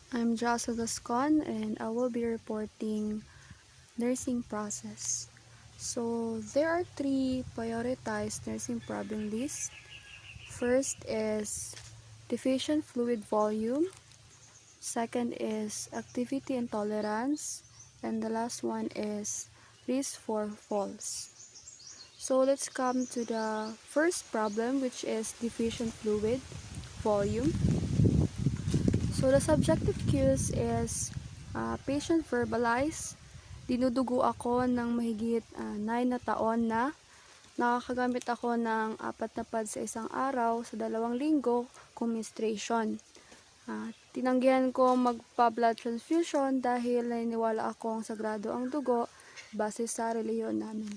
I'm Jocelyn Gascon and I will be reporting nursing process. So there are three prioritized nursing problem lists. First is deficient fluid volume. Second is activity intolerance. And the last one is risk for falls. So let's come to the first problem, which is deficient fluid volume. So the subjective cues is patient verbalize, dinudugo ako ng mahigit 9 na taon na, nakakagamit ako ng 4 na pads sa isang araw sa 2 linggo kung menstruation. Tinanggihan ko magpa-blood transfusion dahil naniniwala akong sagrado ang dugo base sa relihiyon namin.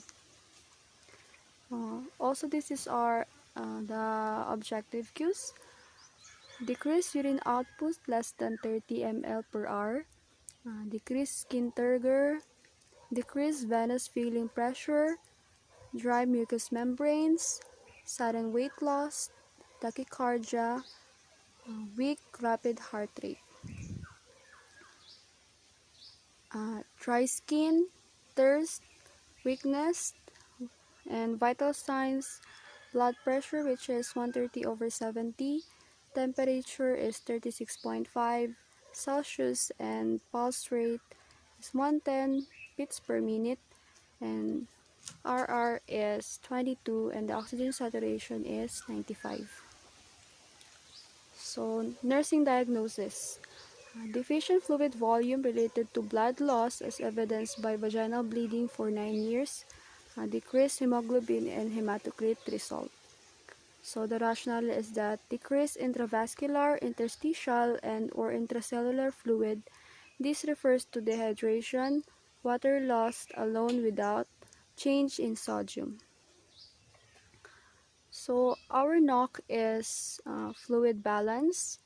Also, this is the objective cues. Decrease urine output less than 30 ml per hour. Decrease skin turgor. Decrease venous filling pressure. Dry mucous membranes. Sudden weight loss. Tachycardia. Weak rapid heart rate. Dry skin, thirst, weakness, and vital signs. Blood pressure, which is 130/70. Temperature is 36.5 Celsius, and pulse rate is 110 beats per minute, and RR is 22, and the oxygen saturation is 95. So, nursing diagnosis. Deficient fluid volume related to blood loss as evidenced by vaginal bleeding for 9 years. Decreased hemoglobin and hematocrit result. So the rationale is that decreased intravascular, interstitial, and or intracellular fluid. This refers to dehydration, water lost alone without change in sodium. So our NOC is fluid balance.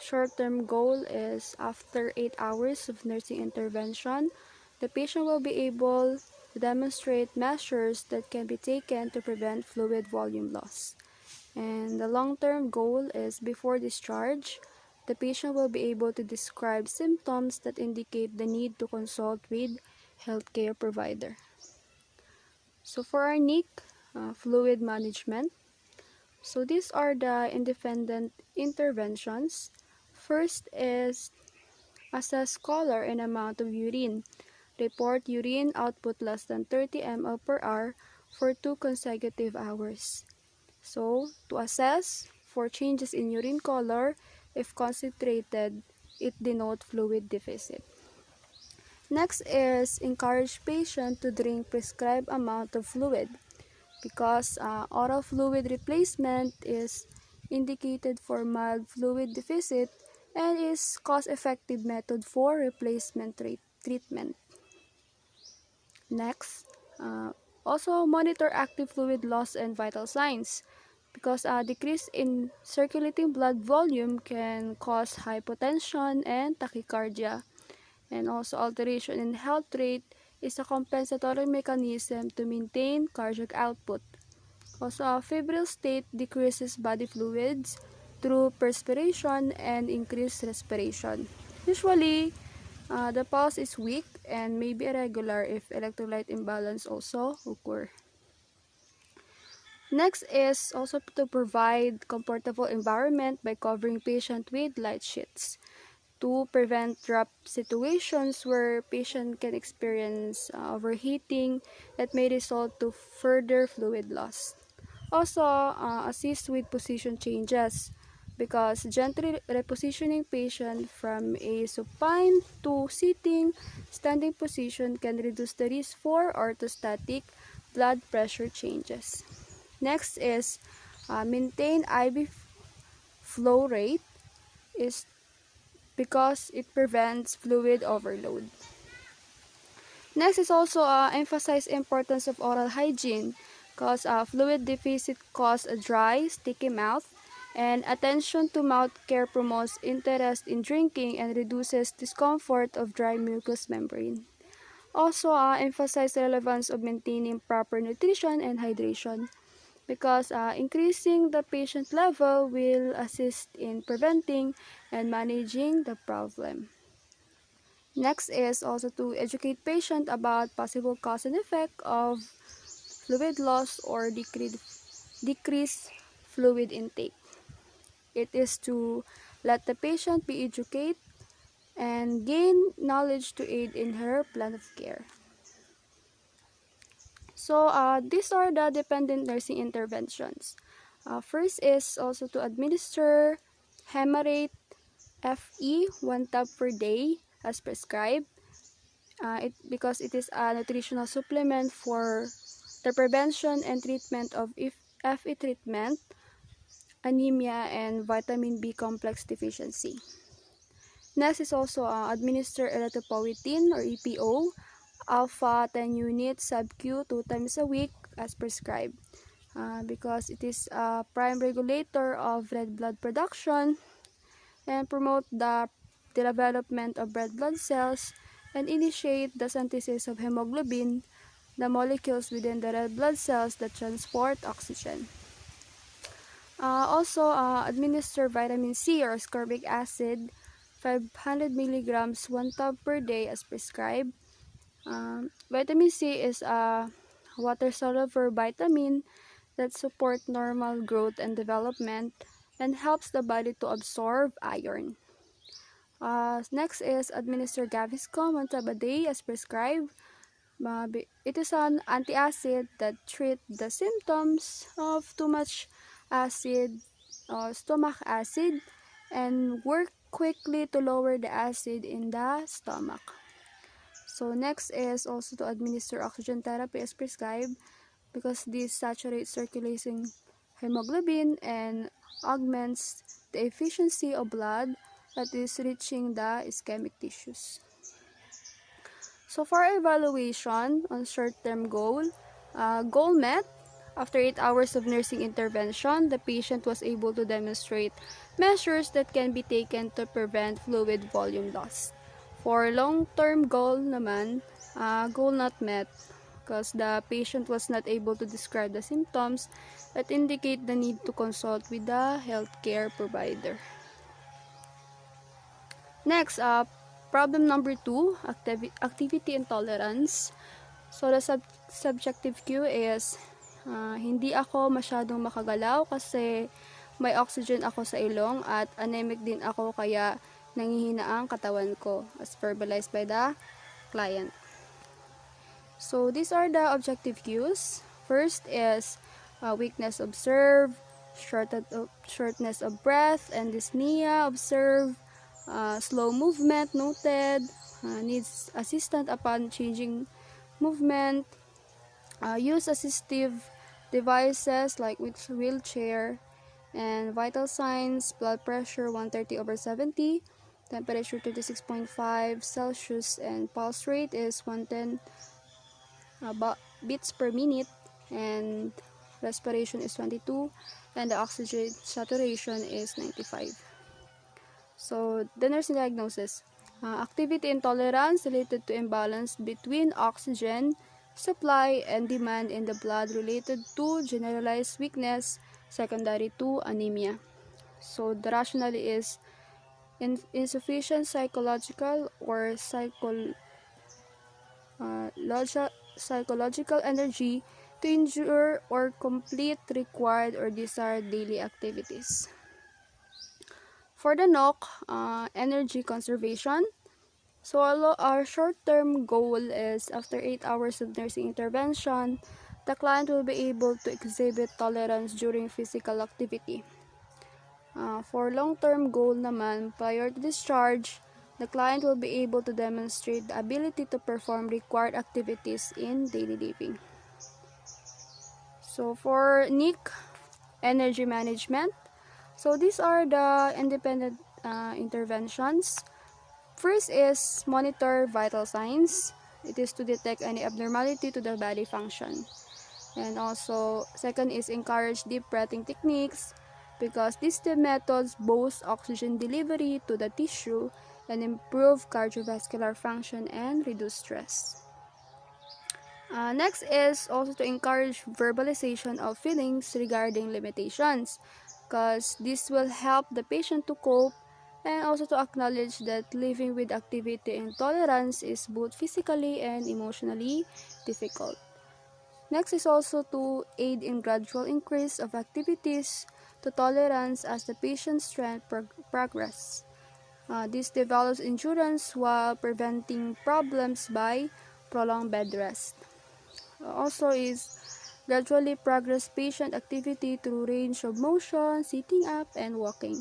Short-term goal is after 8 hours of nursing intervention, the patient will be able to demonstrate measures that can be taken to prevent fluid volume loss. And the long-term goal is before discharge, the patient will be able to describe symptoms that indicate the need to consult with healthcare provider. So for our NIC, fluid management. So these are the independent interventions. First is assess color and amount of urine. Report urine output less than 30 ml per hour for 2 consecutive hours. So, to assess for changes in urine color, if concentrated, it denotes fluid deficit. Next is encourage patient to drink prescribed amount of fluid because oral fluid replacement is indicated for mild fluid deficit and is cost-effective method for replacement treatment. Next, also monitor active fluid loss and vital signs because a decrease in circulating blood volume can cause hypotension and tachycardia. And also alteration in heart rate is a compensatory mechanism to maintain cardiac output. Also, a febrile state decreases body fluids through perspiration and increased respiration. Usually, the pulse is weak and may be irregular if electrolyte imbalance also occur. Next is also to provide comfortable environment by covering patient with light sheets to prevent drop situations where patient can experience overheating that may result to further fluid loss. Also, assist with position changes because gently repositioning patient from a supine to sitting, standing position can reduce the risk for orthostatic blood pressure changes. Next is maintain IV flow rate is because it prevents fluid overload. Next is also emphasize importance of oral hygiene because fluid deficit cause a dry, sticky mouth, and attention to mouth care promotes interest in drinking and reduces discomfort of dry mucous membrane. Also, emphasize the relevance of maintaining proper nutrition and hydration because increasing the patient level will assist in preventing and managing the problem. Next is also to educate patient about possible cause and effect of fluid loss or decreased fluid intake. It is to let the patient be educated and gain knowledge to aid in her plan of care. So these are the dependent nursing interventions. First is also to administer Hemarate FE 1 tab per day as prescribed. Because it is a nutritional supplement for the prevention and treatment of FE treatment, anemia, and vitamin B complex deficiency. Next is also administer erythropoietin or EPO, alpha 10 units sub-Q 2 times a week as prescribed. Because it is a prime regulator of red blood production and promote the development of red blood cells and initiate the synthesis of hemoglobin, the molecules within the red blood cells that transport oxygen. Also, administer vitamin C or ascorbic acid, 500 milligrams 1 tab per day as prescribed. Vitamin C is a water-soluble vitamin that supports normal growth and development and helps the body to absorb iron. Next is administer Gaviscon 1 tab a day as prescribed. It is an antacid that treats the symptoms of too much acid or stomach acid and work quickly to lower the acid in the stomach. So next is also to administer oxygen therapy as prescribed because this saturates circulating hemoglobin and augments the efficiency of blood that is reaching the ischemic tissues. So for evaluation on short-term goal met. After 8 hours of nursing intervention, the patient was able to demonstrate measures that can be taken to prevent fluid volume loss. For long-term goal naman, goal not met because the patient was not able to describe the symptoms that indicate the need to consult with the healthcare provider. Next, problem number 2, activity intolerance. So the subjective cue is hindi ako masyadong makagalaw kasi may oxygen ako sa ilong at anemic din ako kaya nangihina ang katawan ko as verbalized by the client. So these are the objective cues. First is weakness observed, shortness of breath and dyspnea observed, slow movement noted, needs assistance upon changing movement, use assistive devices like with wheelchair, and vital signs, blood pressure 130/70, temperature 36.5 Celsius, and pulse rate is 110 beats per minute, and respiration is 22, and the oxygen saturation is 95. So, the nursing diagnosis. Activity intolerance related to imbalance between oxygen supply and demand in the blood related to generalized weakness secondary to anemia. So, the rationale is insufficient psychological or psychological energy to endure or complete required or desired daily activities. For the NOC, energy conservation. So our short-term goal is after 8 hours of nursing intervention, the client will be able to exhibit tolerance during physical activity. For long-term goal naman, prior to discharge, the client will be able to demonstrate the ability to perform required activities in daily living. So for NIC, energy management. So these are the independent interventions. First is monitor vital signs. It is to detect any abnormality to the body function. And also, second is encourage deep breathing techniques because these two methods boost oxygen delivery to the tissue and improve cardiovascular function and reduce stress. Next is also to encourage verbalization of feelings regarding limitations because this will help the patient to cope and also to acknowledge that living with activity intolerance is both physically and emotionally difficult. Next is also to aid in gradual increase of activities to tolerance as the patient's strength progress. This develops endurance while preventing problems by prolonged bed rest. Also is gradually progress patient activity through range of motion, sitting up, and walking.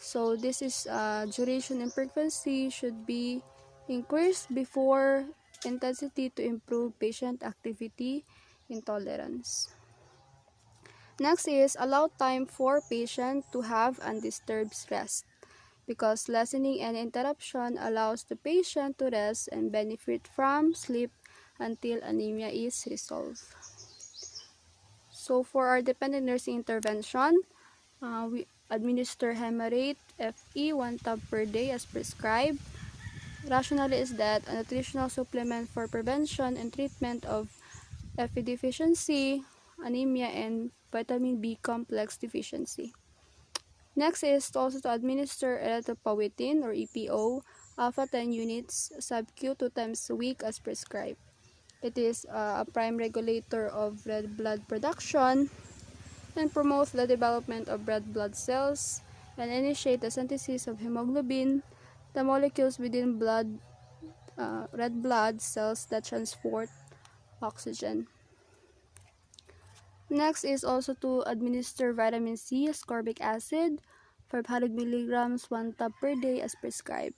So this is duration and frequency should be increased before intensity to improve patient activity intolerance. Next is allow time for patient to have undisturbed rest, because lessening any interruption allows the patient to rest and benefit from sleep until anemia is resolved. So for our dependent nursing intervention, we administer Hemarate FE 1 tab per day as prescribed. Rationale is that a nutritional supplement for prevention and treatment of Fe deficiency, anemia, and vitamin B complex deficiency. Next is also to administer erythropoietin or EPO alpha 10 units sub-Q 2 times a week as prescribed. It is a prime regulator of red blood production and promotes the development of red blood cells and initiate the synthesis of hemoglobin, the molecules within red blood cells that transport oxygen. Next is also to administer vitamin C, ascorbic acid, 500 milligrams 1 tab per day as prescribed.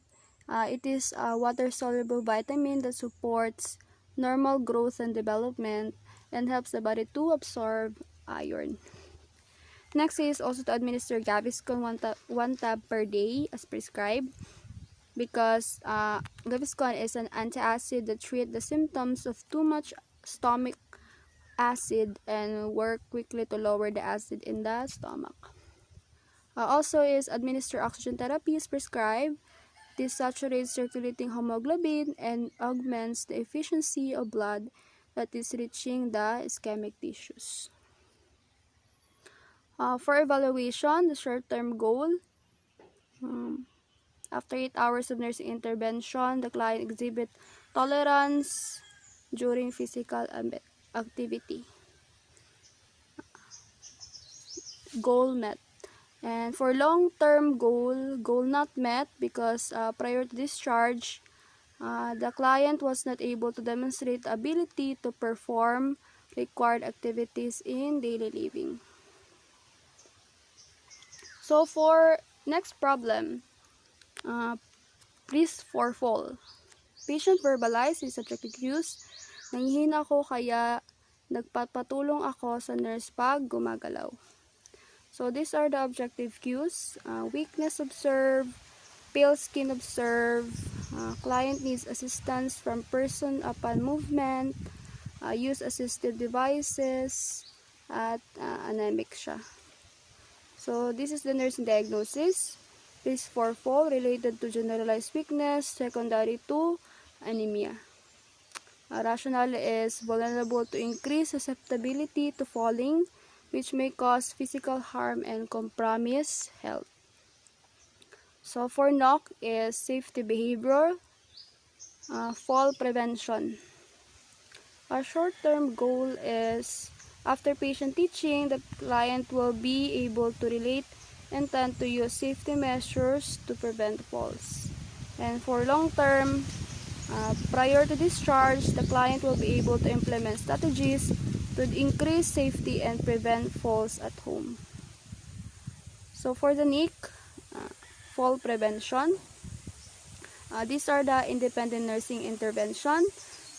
It is a water-soluble vitamin that supports normal growth and development and helps the body to absorb iron. Next is also to administer Gaviscon 1 tab per day as prescribed, because Gaviscon is an antacid that treats the symptoms of too much stomach acid and work quickly to lower the acid in the stomach. Also is administer oxygen therapy as prescribed. This saturates circulating hemoglobin and augments the efficiency of blood that is reaching the ischemic tissues. For evaluation, the short-term goal, after 8 hours of nursing intervention, the client exhibit tolerance during physical activity. Goal met. And for long-term goal not met because prior to discharge, the client was not able to demonstrate the ability to perform required activities in daily living. So for next problem, risk for fall. Patient verbalized his subjective cues. Nanghihina ako kaya nagpapatulong ako sa nurse pag gumagalaw. So these are the objective cues. Weakness observed, pale skin observed, client needs assistance from person upon movement, use assistive devices, at anemic siya. So this is the nursing diagnosis. Risk for fall related to generalized weakness, secondary to anemia. Rationale is vulnerable to increased susceptibility to falling, which may cause physical harm and compromise health. So for NOC is safety behavior, fall prevention. Our short-term goal is after patient teaching, the client will be able to relate and tend to use safety measures to prevent falls. And for long-term, prior to discharge, the client will be able to implement strategies to increase safety and prevent falls at home. So for the NIC, fall prevention, these are the independent nursing intervention.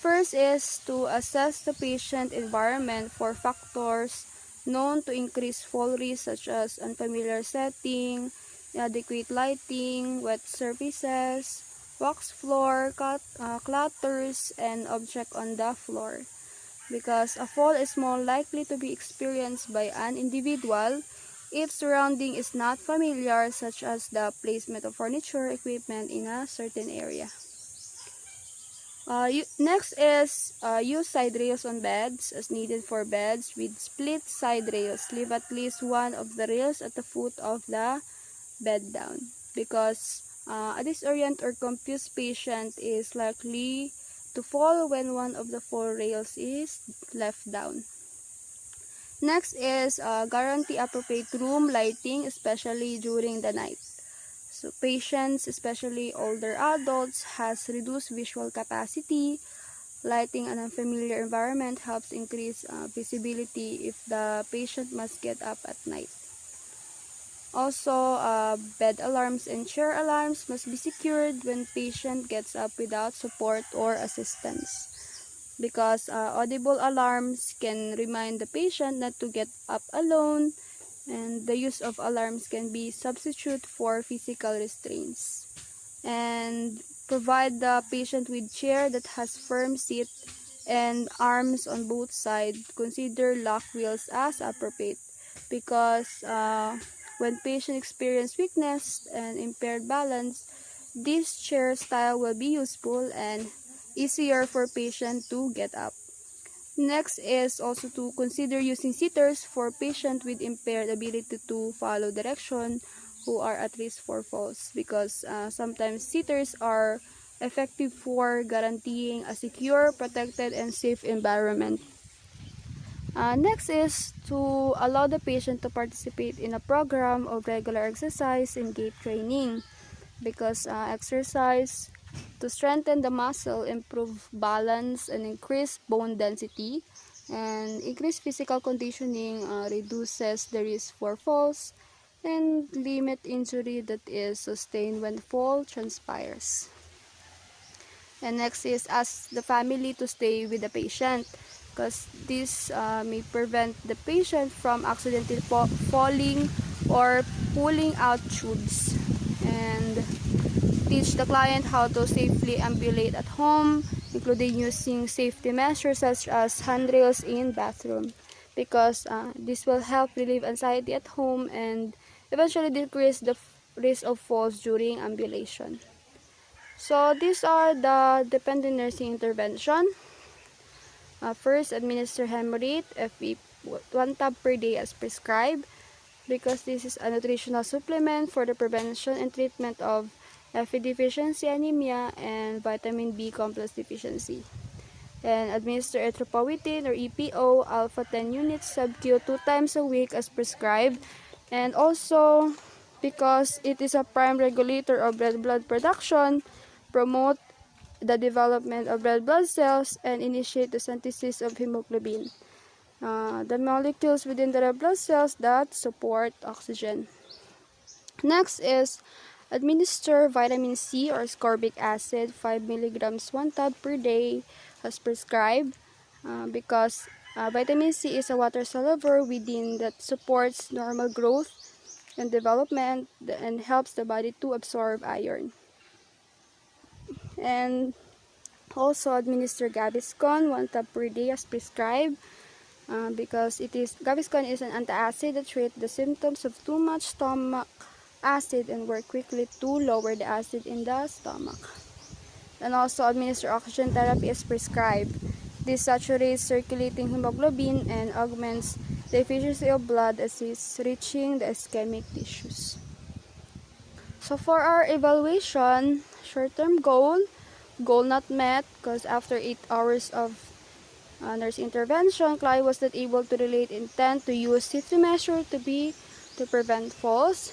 First is to assess the patient environment for factors known to increase fall risk, such as unfamiliar setting, inadequate lighting, wet surfaces, wax floor, clutters, and object on the floor. Because a fall is more likely to be experienced by an individual if surrounding is not familiar, such as the placement of furniture, equipment in a certain area. Next is use side rails on beds as needed for beds with split side rails. Leave at least one of the rails at the foot of the bed down. because a disorient or confused patient is likely to fall when one of the 4 rails is left down. Next is guarantee appropriate room lighting, especially during the night. So patients, especially older adults, has reduced visual capacity. Lighting an unfamiliar environment helps increase visibility if the patient must get up at night. Also, bed alarms and chair alarms must be secured when patient gets up without support or assistance, because audible alarms can remind the patient not to get up alone, and the use of alarms can be substitute for physical restraints. And provide the patient with chair that has firm seat and arms on both sides. Consider lock wheels as appropriate, because when patient experience weakness and impaired balance, this chair style will be useful and easier for patient to get up. Next is also to consider using sitters for patients with impaired ability to follow direction who are at risk for falls, because sometimes sitters are effective for guaranteeing a secure, protected, and safe environment. Next is to allow the patient to participate in a program of regular exercise and gait training, because exercise to strengthen the muscle, improve balance, and increase bone density, and increase physical conditioning reduces the risk for falls and limit injury that is sustained when fall transpires. And next is ask the family to stay with the patient, because this may prevent the patient from accidentally falling or pulling out tubes. And teach the client how to safely ambulate at home, including using safety measures such as handrails in bathroom, because this will help relieve anxiety at home and eventually decrease the risk of falls during ambulation. So these are the dependent nursing intervention. First, administer Hemorrhate FE 1 tab per day as prescribed, because this is a nutritional supplement for the prevention and treatment of Fe deficiency anemia and vitamin B complex deficiency. And administer erythropoietin or EPO alpha 10 units sub-Q 2 times a week as prescribed. And also, because it is a prime regulator of red blood production, promote the development of red blood cells and initiate the synthesis of hemoglobin, the molecules within the red blood cells that support oxygen. Next is administer vitamin C or ascorbic acid 5 milligrams 1 tab per day as prescribed, because vitamin C is a water soluble within that supports normal growth and development and helps the body to absorb iron. And also administer Gaviscon 1 tab per day as prescribed, because Gaviscon is an antacid that treats the symptoms of too much stomach acid and work quickly to lower the acid in the stomach. And also administer oxygen therapy as prescribed. This saturates circulating hemoglobin and augments the efficiency of blood as it's reaching the ischemic tissues. So for our evaluation, short-term goal not met, because after 8 hours of nurse intervention, client was not able to relate intent to use safety measure to prevent falls.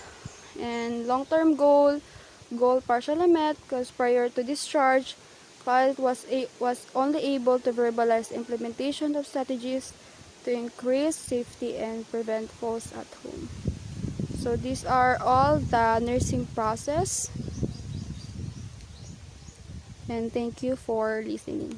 And long-term goal partially met, because prior to discharge, client was only able to verbalize implementation of strategies to increase safety and prevent falls at home. So these are all the nursing process, and thank you for listening.